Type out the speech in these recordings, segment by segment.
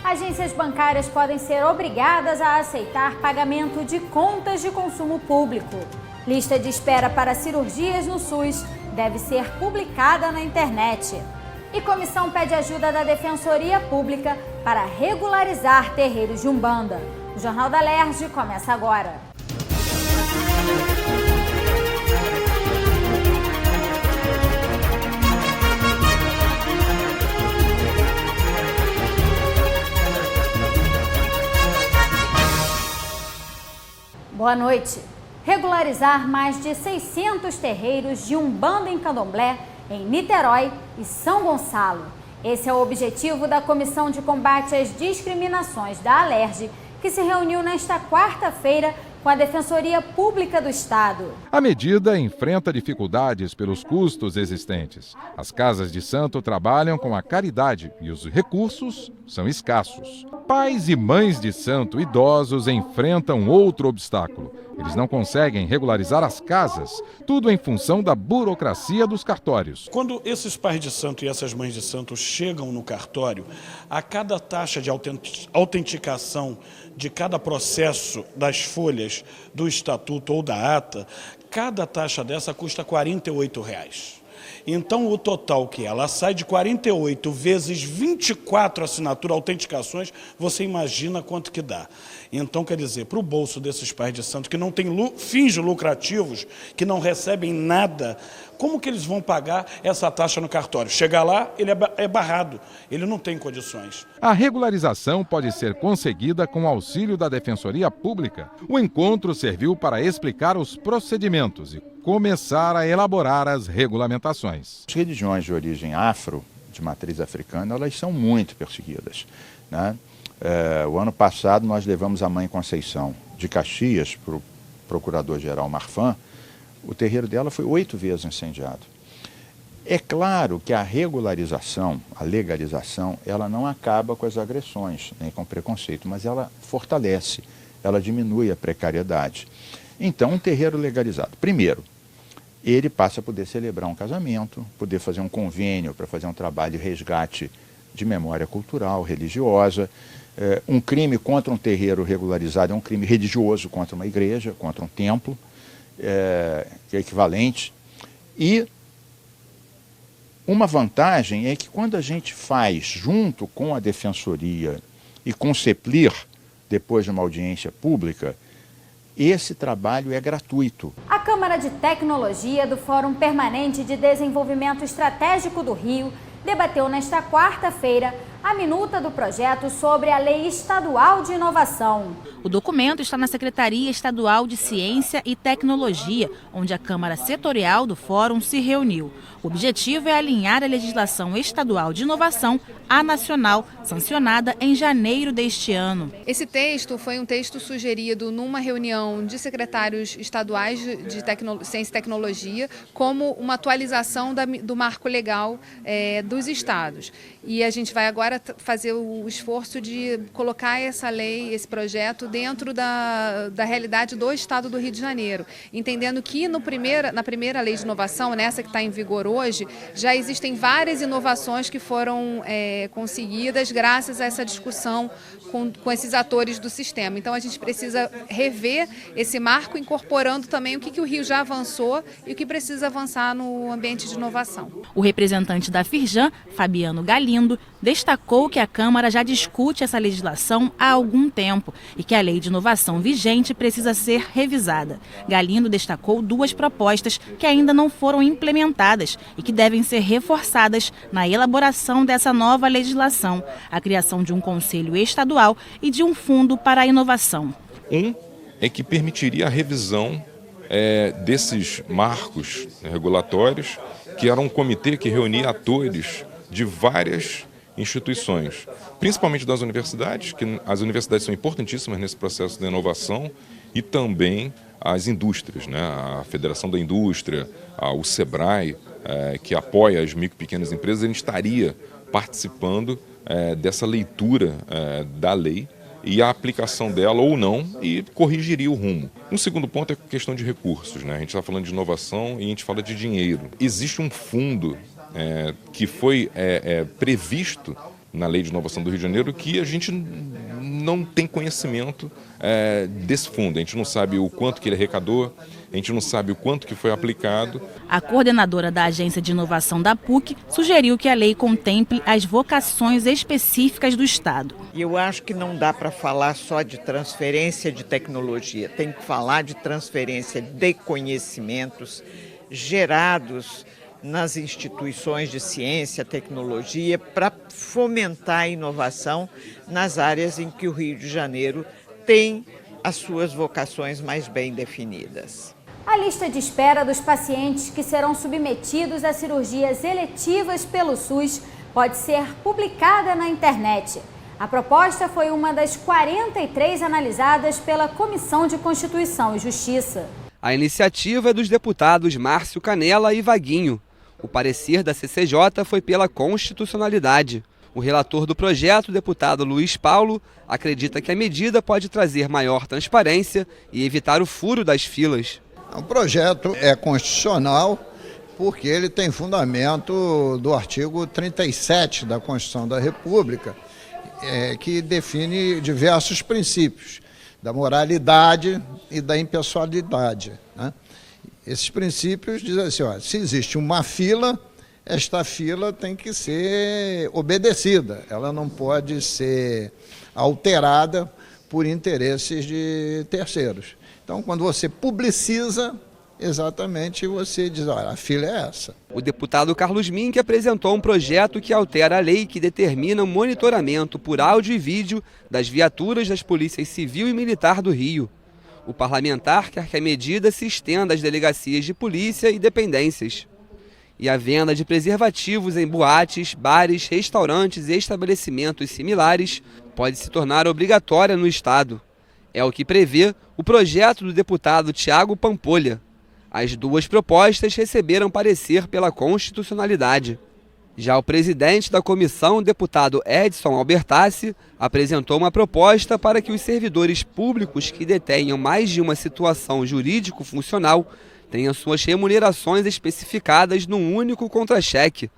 Agências bancárias podem ser obrigadas a aceitar pagamento de contas de consumo público. Lista de espera para cirurgias no SUS deve ser publicada na internet. E comissão pede ajuda da Defensoria Pública para regularizar terreiros de Umbanda. O Jornal da Alerj começa agora. Boa noite. Regularizar mais de 600 terreiros de Umbanda em Candomblé, em Niterói e São Gonçalo. Esse é o objetivo da Comissão de Combate às Discriminações da Alerj, que se reuniu nesta quarta-feira com a Defensoria Pública do Estado. A medida enfrenta dificuldades pelos custos existentes. As casas de santo trabalham com a caridade e os recursos são escassos. Pais e mães de santo idosos enfrentam outro obstáculo. Eles não conseguem regularizar as casas, tudo em função da burocracia dos cartórios. Quando esses pais de santo e essas mães de santo chegam no cartório, a cada taxa de autenticação de cada processo das folhas do estatuto ou da ata, cada taxa dessa custa R$ 48. Então, o total que ela sai de 48 vezes 24 assinaturas, autenticações, você imagina quanto que dá. Então, quer dizer, para o bolso desses pais de santo que não têm fins lucrativos, que não recebem nada, como que eles vão pagar essa taxa no cartório? Chegar lá, ele é barrado, ele não tem condições. A regularização pode ser conseguida com o auxílio da Defensoria Pública. O encontro serviu para explicar os procedimentos e começar a elaborar as regulamentações. As religiões de origem afro, de matriz africana, elas são muito perseguidas, né? O ano passado nós levamos a Mãe Conceição de Caxias para o Procurador-Geral Marfan. O terreiro dela foi 8 vezes incendiado. É claro que a regularização, a legalização, ela não acaba com as agressões, nem com o preconceito, mas ela fortalece, ela diminui a precariedade. Então, um terreiro legalizado, primeiro, ele passa a poder celebrar um casamento, poder fazer um convênio para fazer um trabalho de resgate de memória cultural, religiosa. Um crime contra um terreiro regularizado é um crime religioso contra uma igreja, contra um templo, que é equivalente. E uma vantagem é que quando a gente faz junto com a Defensoria e com o CEPLIR, depois de uma audiência pública, esse trabalho é gratuito. A Câmara de Tecnologia do Fórum Permanente de Desenvolvimento Estratégico do Rio debateu nesta quarta-feira a minuta do projeto sobre a Lei Estadual de Inovação. O documento está na Secretaria Estadual de Ciência e Tecnologia, onde a Câmara Setorial do Fórum se reuniu. O objetivo é alinhar a legislação estadual de inovação à nacional, sancionada em janeiro deste ano. Esse texto foi um texto sugerido numa reunião de secretários estaduais de Ciência e Tecnologia, como uma atualização do marco legal dos estados. E a gente vai agora fazer o esforço de colocar essa lei, esse projeto, dentro da realidade do estado do Rio de Janeiro, entendendo que na primeira lei de inovação, nessa que está em vigor hoje, já existem várias inovações que foram conseguidas graças a essa discussão com esses atores do sistema. Então a gente precisa rever esse marco, incorporando também o que o Rio já avançou e o que precisa avançar no ambiente de inovação. O representante da Firjan, Fabiano Galindo, destacou que a Câmara já discute essa legislação há algum tempo e que a lei de inovação vigente precisa ser revisada. Galindo destacou 2 propostas que ainda não foram implementadas e que devem ser reforçadas na elaboração dessa nova legislação: a criação de um conselho estadual e de um fundo para a inovação. Um é que permitiria a revisão desses marcos regulatórios, que era um comitê que reunia atores de várias instituições, principalmente das universidades, que as universidades são importantíssimas nesse processo de inovação, e também as indústrias, né? A Federação da Indústria, o SEBRAE, que apoia as micro e pequenas empresas, ele estaria participando dessa leitura da lei e a aplicação dela ou não, e corrigiria o rumo. Um segundo ponto é a questão de recursos, né? A gente está falando de inovação e a gente fala de dinheiro. Existe um fundo que foi previsto na Lei de Inovação do Rio de Janeiro que a gente não tem conhecimento desse fundo. A gente não sabe o quanto que ele arrecadou, a gente não sabe o quanto que foi aplicado. A coordenadora da Agência de Inovação da PUC sugeriu que a lei contemple as vocações específicas do Estado. E eu acho que não dá para falar só de transferência de tecnologia, tem que falar de transferência de conhecimentos gerados nas instituições de ciência, tecnologia, para fomentar a inovação nas áreas em que o Rio de Janeiro tem as suas vocações mais bem definidas. A lista de espera dos pacientes que serão submetidos a cirurgias eletivas pelo SUS pode ser publicada na internet. A proposta foi uma das 43 analisadas pela Comissão de Constituição e Justiça. A iniciativa é dos deputados Márcio Canela e Vaguinho. O parecer da CCJ foi pela constitucionalidade. O relator do projeto, o deputado Luiz Paulo, acredita que a medida pode trazer maior transparência e evitar o furo das filas. O projeto é constitucional porque ele tem fundamento do artigo 37 da Constituição da República, que define diversos princípios da moralidade e da impessoalidade, né? Esses princípios dizem assim, ó, se existe uma fila, esta fila tem que ser obedecida, ela não pode ser alterada por interesses de terceiros. Então, quando você publiciza, exatamente você diz, olha, a fila é essa. O deputado Carlos Mink apresentou um projeto que altera a lei que determina o monitoramento por áudio e vídeo das viaturas das polícias civil e militar do Rio. O parlamentar quer que a medida se estenda às delegacias de polícia e dependências. E a venda de preservativos em boates, bares, restaurantes e estabelecimentos similares pode se tornar obrigatória no Estado. É o que prevê o projeto do deputado Tiago Pampolha. As duas propostas receberam parecer pela constitucionalidade. Já o presidente da comissão, o deputado Edson Albertassi, apresentou uma proposta para que os servidores públicos que detenham mais de uma situação jurídico-funcional tenham suas remunerações especificadas num único contra-cheque.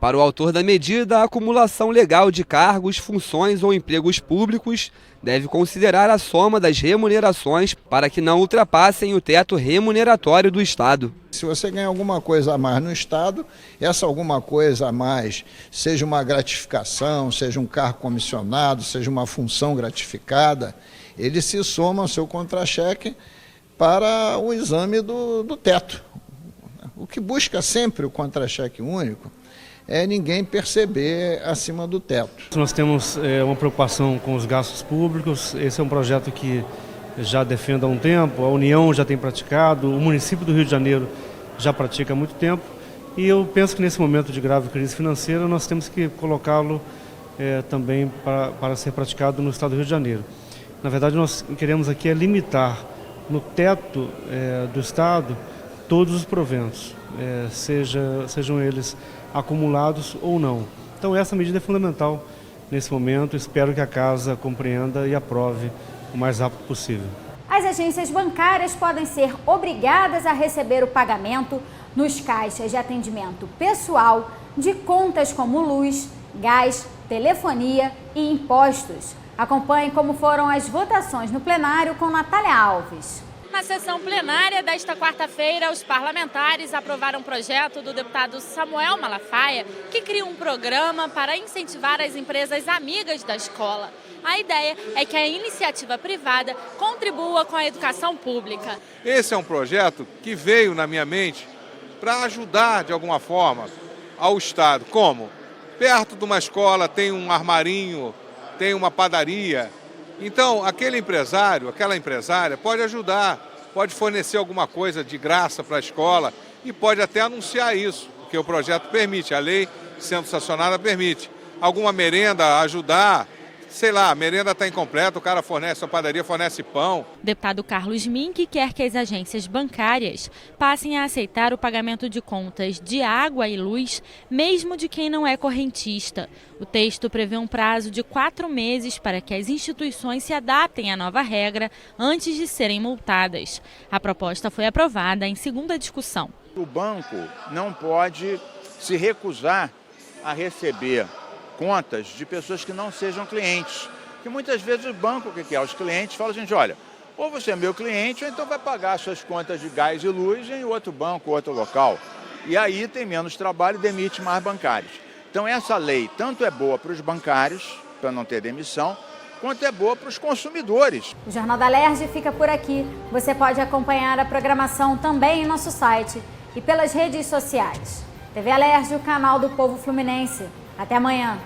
Para o autor da medida, a acumulação legal de cargos, funções ou empregos públicos deve considerar a soma das remunerações para que não ultrapassem o teto remuneratório do Estado. Se você ganha alguma coisa a mais no Estado, essa alguma coisa a mais, seja uma gratificação, seja um cargo comissionado, seja uma função gratificada, ele se soma ao seu contra-cheque para o exame do teto. O que busca sempre o contra-cheque único é ninguém perceber acima do teto. Nós temos uma preocupação com os gastos públicos, esse é um projeto que já defendo há um tempo, a União já tem praticado, o município do Rio de Janeiro já pratica há muito tempo e eu penso que nesse momento de grave crise financeira nós temos que colocá-lo também para ser praticado no estado do Rio de Janeiro. Na verdade nós queremos aqui limitar no teto do estado todos os proventos, sejam eles acumulados ou não. Então essa medida é fundamental nesse momento, espero que a Casa compreenda e aprove o mais rápido possível. As agências bancárias podem ser obrigadas a receber o pagamento nos caixas de atendimento pessoal de contas como luz, gás, telefonia e impostos. Acompanhe como foram as votações no plenário com Natália Alves. Na sessão plenária desta quarta-feira, os parlamentares aprovaram um projeto do deputado Samuel Malafaia que cria um programa para incentivar as empresas amigas da escola. A ideia é que a iniciativa privada contribua com a educação pública. Esse é um projeto que veio na minha mente para ajudar de alguma forma ao Estado. Como? Perto de uma escola tem um armarinho, tem uma padaria. Então, aquele empresário, aquela empresária pode ajudar, pode fornecer alguma coisa de graça para a escola e pode até anunciar isso, porque o projeto permite, a lei sendo sancionada permite. Alguma merenda ajudar, sei lá, a merenda está incompleta, o cara fornece, a padaria fornece pão. O deputado Carlos Mink quer que as agências bancárias passem a aceitar o pagamento de contas de água e luz, mesmo de quem não é correntista. O texto prevê um prazo de 4 meses para que as instituições se adaptem à nova regra antes de serem multadas. A proposta foi aprovada em segunda discussão. O banco não pode se recusar a receber contas de pessoas que não sejam clientes. Porque muitas vezes o banco, o que é? Os clientes falam, gente, olha, ou você é meu cliente ou então vai pagar suas contas de gás e luz em outro banco, outro local. E aí tem menos trabalho e demite mais bancários. Então essa lei tanto é boa para os bancários, para não ter demissão, quanto é boa para os consumidores. O Jornal da Alerj fica por aqui. Você pode acompanhar a programação também em nosso site e pelas redes sociais. TV Alerj, o canal do povo fluminense. Até amanhã.